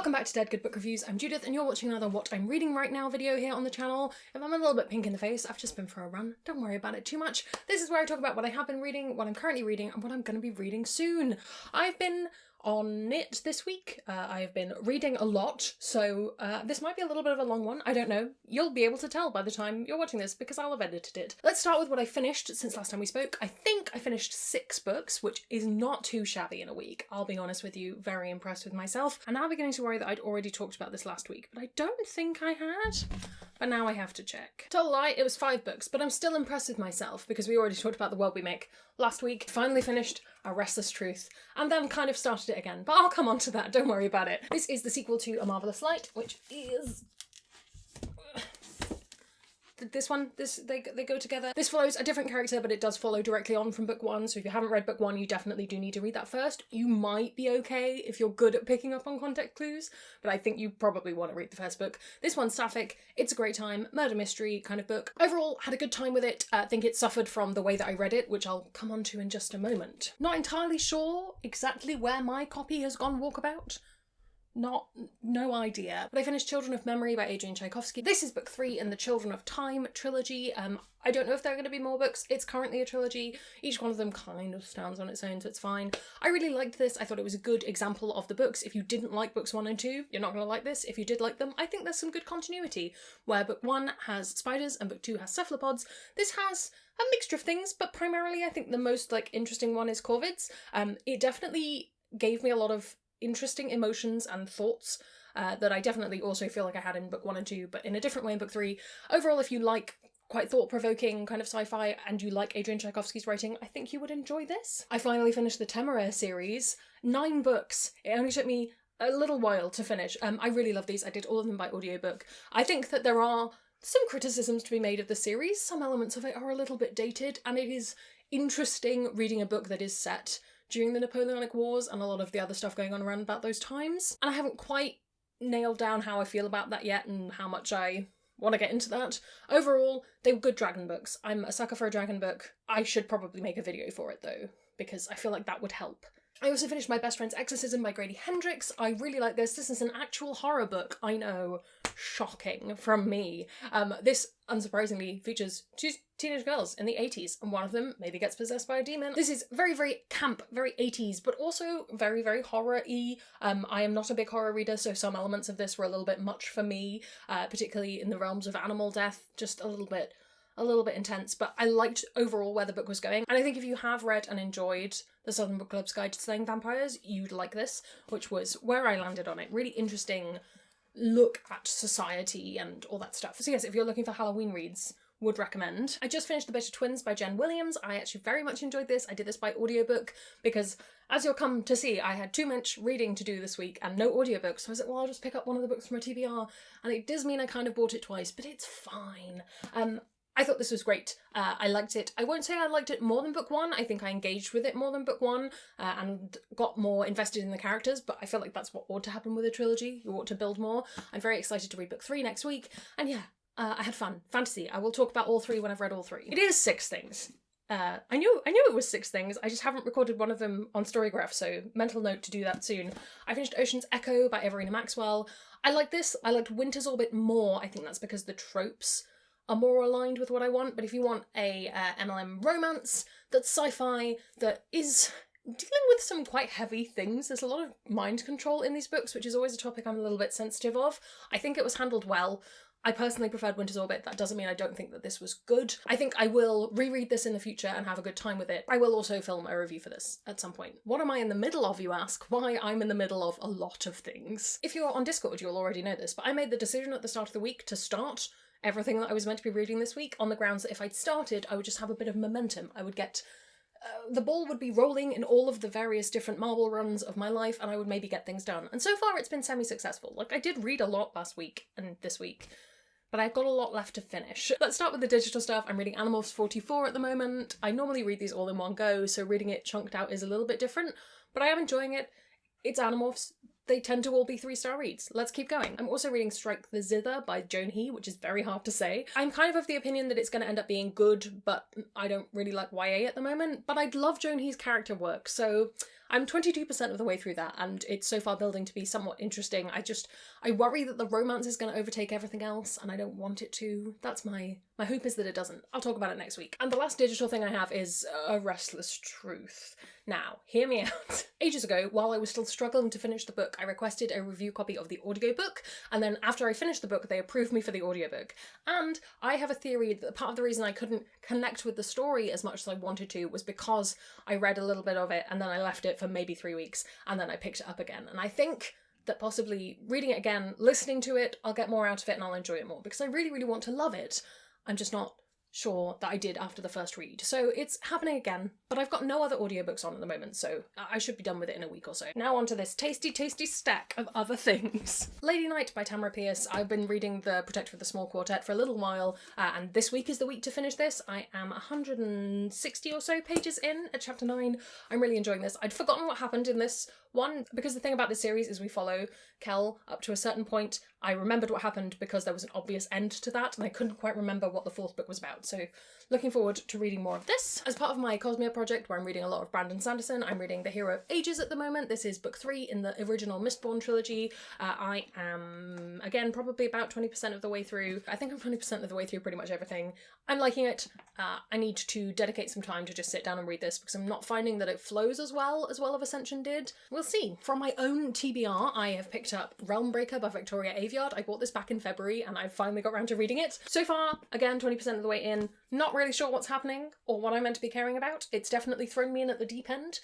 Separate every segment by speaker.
Speaker 1: Welcome back to Dead Good Book Reviews. I'm Judith and you're watching another What I'm Reading Right Now video here on the channel. If I'm a little bit pink in the face, I've just been for a run. Don't worry about it too much. This is where I talk about what I have been reading, what I'm currently reading, and what I'm going to be reading soon. I've been on it this week. I've been reading a lot, so this might be a little bit of a long one. I don't know. You'll be able to tell by the time you're watching this because I'll have edited it. Let's start with what I finished since last time we spoke. I think I finished 6 books, which is not too shabby in a week. I'll be honest with you, very impressed with myself. I'm now beginning to worry that I'd already talked about this last week, but I don't think I had. But now I have to check. Tell a lie, it was 5 books, but I'm still impressed with myself because we already talked about The World We Make last week. Finally finished A Restless Truth, and then kind of started it again, but I'll come on to that, don't worry about it. This is the sequel to A Marvelous Light, which is this one. They go together. This follows a different character, but it does follow directly on from book 1, so if you haven't read book 1, you definitely do need to read that first. You might be okay if you're good at picking up on context clues, but I think you probably want to read the first book. This one's sapphic, it's a great time, murder mystery kind of book. Overall, had a good time with it. I think it suffered from the way that I read it, which I'll come on to in just a moment. Not entirely sure exactly where my copy has gone walkabout. No idea. But I finished Children of Memory by Adrian Tchaikovsky. This is book 3 in the Children of Time trilogy. I don't know if there are going to be more books. It's currently a trilogy. Each one of them kind of stands on its own, so it's fine. I really liked this. I thought it was a good example of the books. If you didn't like books 1 and 2, you're not going to like this. If you did like them, I think there's some good continuity. Where book 1 has spiders and book 2 has cephalopods, this has a mixture of things, but primarily I think the most interesting one is corvids. It definitely gave me a lot of interesting emotions and thoughts that I definitely also feel like I had in book 1 and 2, but in a different way in book 3. Overall, if you like quite thought-provoking kind of sci-fi and you like Adrian Tchaikovsky's writing, I think you would enjoy this. I finally finished the Temeraire series. 9 books. It only took me a little while to finish. I really love these. I did all of them by audiobook. I think that there are some criticisms to be made of the series. Some elements of it are a little bit dated, and it is interesting reading a book that is set during the Napoleonic Wars and a lot of the other stuff going on around about those times. And I haven't quite nailed down how I feel about that yet and how much I want to get into that. Overall, they were good dragon books. I'm a sucker for a dragon book. I should probably make a video for it though, because I feel like that would help. I also finished My Best Friend's Exorcism by Grady Hendrix. I really like this. This is an actual horror book. I know. Shocking from me. This, unsurprisingly, features 2 teenage girls in the 80s, and one of them maybe gets possessed by a demon. This is very, very camp, very 80s, but also very, very horror-y. I am not a big horror reader, so some elements of this were a little bit much for me, particularly in the realms of animal death, just a little bit intense, but I liked overall where the book was going. And I think if you have read and enjoyed the Southern Book Club's Guide to Slaying Vampires, you'd like this, which was where I landed on it. Really interesting look at society and all that stuff. So yes, if you're looking for Halloween reads, would recommend. I just finished The Bitter Twins by Jen Williams. I actually very much enjoyed this. I did this by audiobook because, as you'll come to see, I had too much reading to do this week and no audiobooks. So I was like, well, I'll just pick up one of the books from a TBR. And it does mean I kind of bought it twice, but it's fine. I thought this was great. I liked it. I won't say I liked it more than book 1. I think I engaged with it more than book 1 and got more invested in the characters, but I feel like that's what ought to happen with a trilogy. You ought to build more. I'm very excited to read book 3 next week. And yeah, I had fun. Fantasy. I will talk about all 3 when I've read all 3. It is 6 things. I knew it was 6 things. I just haven't recorded one of them on Storygraph, so mental note to do that soon. I finished Ocean's Echo by Everina Maxwell. I like this. I liked Winter's Orbit more. I think that's because the tropes are more aligned with what I want, but if you want a MLM romance that's sci-fi, that is dealing with some quite heavy things, there's a lot of mind control in these books, which is always a topic I'm a little bit sensitive of. I think it was handled well. I personally preferred Winter's Orbit. That doesn't mean I don't think that this was good. I think I will reread this in the future and have a good time with it. I will also film a review for this at some point. What am I in the middle of, you ask? Why, I'm in the middle of a lot of things. If you're on Discord, you'll already know this, but I made the decision at the start of the week to start everything that I was meant to be reading this week on the grounds that if I'd started, I would just have a bit of momentum. I would get the ball would be rolling in all of the various different Marvel runs of my life, and I would maybe get things done. And so far it's been semi-successful. Like, I did read a lot last week and this week, but I've got a lot left to finish. Let's start with the digital stuff. I'm reading Animorphs 44 at the moment. I normally read these all in one go, so reading it chunked out is a little bit different, but I am enjoying it. It's Animorphs. they tend to all be 3-star reads. Let's keep going. I'm also reading Strike the Zither by Joan He, which is very hard to say. I'm kind of the opinion that it's going to end up being good, but I don't really like YA at the moment. But I love Joan He's character work, so I'm 22% of the way through that, and it's so far building to be somewhat interesting. I worry that the romance is going to overtake everything else, and I don't want it to. That's my hope is that it doesn't. I'll talk about it next week. And the last digital thing I have is A Restless Truth. Now, hear me out. Ages ago, while I was still struggling to finish the book, I requested a review copy of the audiobook, and then after I finished the book, they approved me for the audiobook. And I have a theory that part of the reason I couldn't connect with the story as much as I wanted to was because I read a little bit of it, and then I left it for maybe 3 weeks, and then I picked it up again. And I think that possibly reading it again, listening to it, I'll get more out of it and I'll enjoy it more, because I really, really want to love it. I'm just not sure that I did after the first read. So it's happening again, but I've got no other audiobooks on at the moment, so I should be done with it in a week or so. Now onto this tasty, tasty stack of other things. Lady Night by Tamara Pierce. I've been reading The Protector of the Small Quartet for a little while, and this week is the week to finish this. I am 160 or so pages in at chapter 9. I'm really enjoying this. I'd forgotten what happened in this one, because the thing about this series is we follow Kel up to a certain point. I remembered what happened because there was an obvious end to that, and I couldn't quite remember what the fourth book was about, so looking forward to reading more of this. As part of my Cosmere project, where I'm reading a lot of Brandon Sanderson, I'm reading The Hero of Ages at the moment. This is book 3 in the original Mistborn trilogy. I am, again, probably about 20% of the way through. I think I'm 20% of the way through pretty much everything. I'm liking it. I need to dedicate some time to just sit down and read this, because I'm not finding that it flows as well as Ascension did. We'll see. From my own TBR, I have picked up Realmbreaker by Victoria Aveyard. I bought this back in February and I finally got around to reading it. So far, again, 20% of the way in, not really sure what's happening or what I'm meant to be caring about. It's definitely thrown me in at the deep end.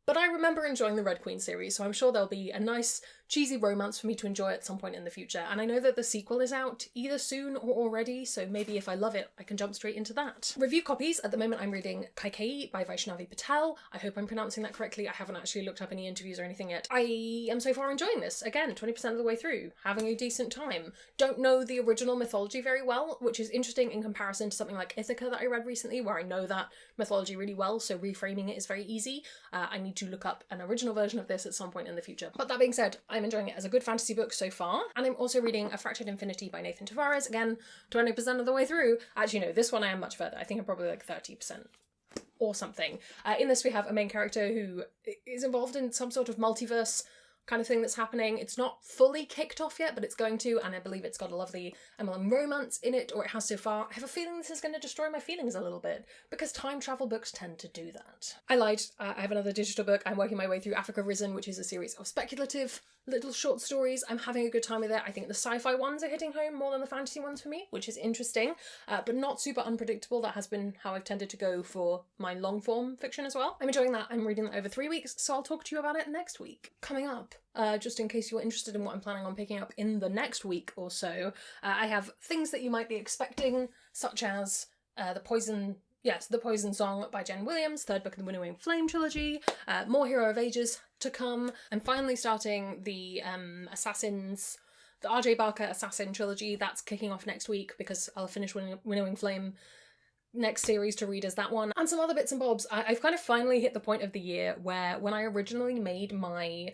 Speaker 1: But I remember enjoying the Red Queen series, so I'm sure there'll be a nice, cheesy romance for me to enjoy at some point in the future. And I know that the sequel is out either soon or already, so maybe if I love it, I can jump straight into that. Review copies. At the moment, I'm reading Kaikeyi by Vaishnavi Patel. I hope I'm pronouncing that correctly. I haven't actually looked up any interviews or anything yet. I am so far enjoying this. Again, 20% of the way through, having a decent time. Don't know the original mythology very well, which is interesting in comparison to something like Ithaca that I read recently, where I know that mythology really well, so reframing it is very easy. I need to look up an original version of this at some point in the future. But that being said, I'm enjoying it as a good fantasy book so far, and I'm also reading A Fractured Infinity by Nathan Tavares, again, 20% of the way through. Actually, no, this one I am much further. I think I'm probably like 30% or something. In this we have a main character who is involved in some sort of multiverse kind of thing that's happening. It's not fully kicked off yet, but it's going to, and I believe it's got a lovely MLM romance in it, or it has so far. I have a feeling this is going to destroy my feelings a little bit, because time travel books tend to do that. I lied. I have another digital book. I'm working my way through Africa Risen, which is a series of speculative little short stories. I'm having a good time with it. I think the sci-fi ones are hitting home more than the fantasy ones for me, which is interesting, but not super unpredictable. That has been how I've tended to go for my long form fiction as well. I'm enjoying that. I'm reading that over 3 weeks, so I'll talk to you about it next week. Coming up, just in case you're interested in what I'm planning on picking up in the next week or so, I have things that you might be expecting, such as The Poison Song by Jen Williams, third book in the Winnowing Flame trilogy, more Hero of Ages to come, and finally starting the the R.J. Barker Assassin trilogy. That's kicking off next week, because I'll finish Winnowing Flame next series to read as that one, and some other bits and bobs. I've kind of finally hit the point of the year where, when I originally made my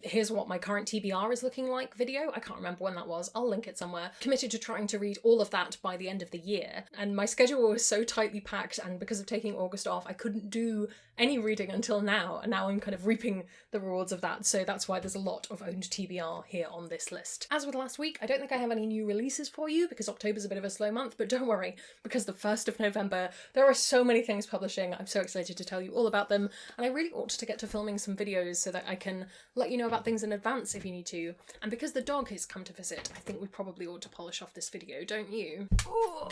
Speaker 1: here's what my current TBR is looking like video, I can't remember when that was, I'll link it somewhere, committed to trying to read all of that by the end of the year, and my schedule was so tightly packed, and because of taking August off, I couldn't do any reading until now, and now I'm kind of reaping the rewards of that, so that's why there's a lot of owned TBR here on this list. As with last week, I don't think I have any new releases for you, because October's a bit of a slow month, but don't worry, because the 1st of November, there are so many things publishing. I'm so excited to tell you all about them, and I really ought to get to filming some videos so that I can let you know about things in advance if you need to. And because the dog has come to visit, I think we probably ought to polish off this video, don't you? Oh,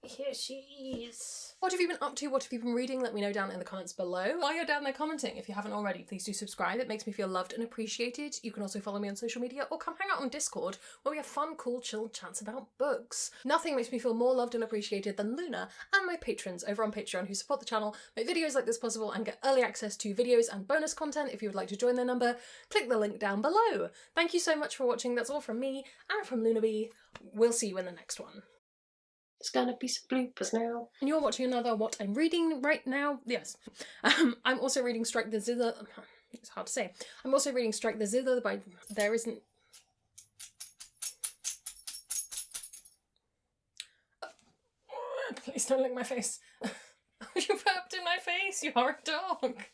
Speaker 1: here she is. What have you been up to? What have you been reading? Let me know down in the comments below. While you're down there commenting, if you haven't already, please do subscribe. It makes me feel loved and appreciated. You can also follow me on social media or come hang out on Discord, where we have fun, cool, chill chats about books. Nothing makes me feel more loved and appreciated than Luna and my patrons over on Patreon who support the channel, make videos like this possible, and get early access to videos and bonus content. If you would like to join their number, click the link down below. Thank you so much for watching. That's all from me and from Luna B. We'll see you in the next one. It's gonna be some bloopers now. And you're watching another What I'm Reading right now. Yes. I'm also reading Strike the Zither. It's hard to say. I'm also reading Strike the Zither by... There isn't... Please don't lick my face. You burped in my face, you horrid dog.